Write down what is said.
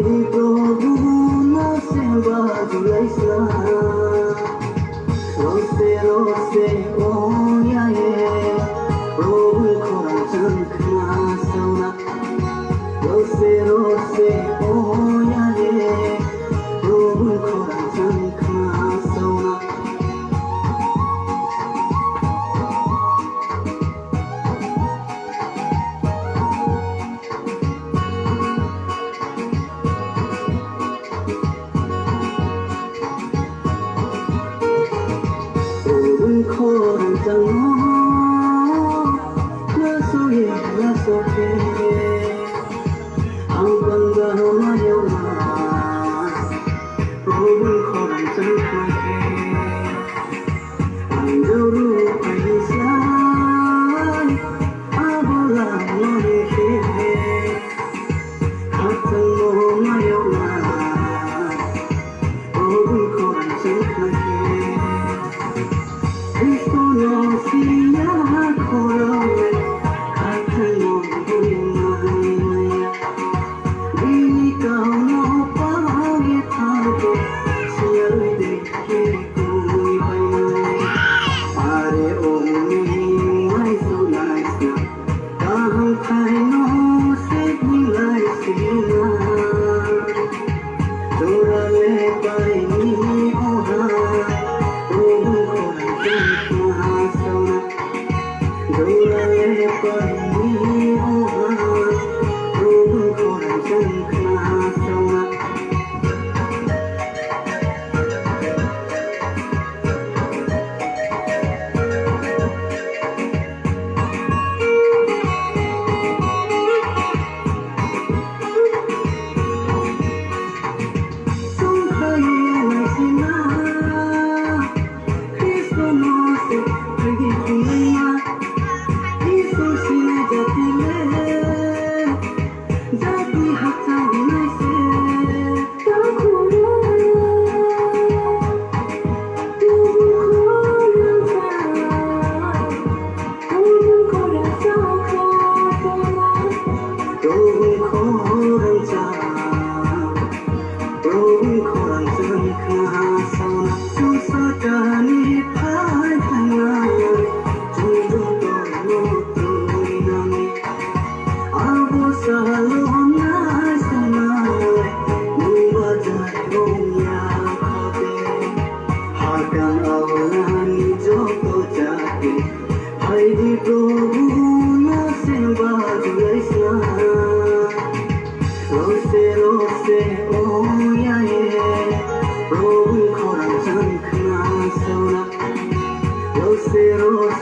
di provu na seva julaisa rose rose oya ye provu khoran chan khna sauna rose rose oya ye provu khoran chan khna sauna khoran chang na so ye na so ke ang banga ma yo na khoran chang ma ke ang ru pai sai abola ma ye ke khatang mo ma yo na khoran chang ma ke Cristo no siya khorome khathano bulimaya dini ka no paage thago siyal dekhe koi bai are omni mai so nice na kaham khai no se nilai sina dora le pai ni oha Rose, rose,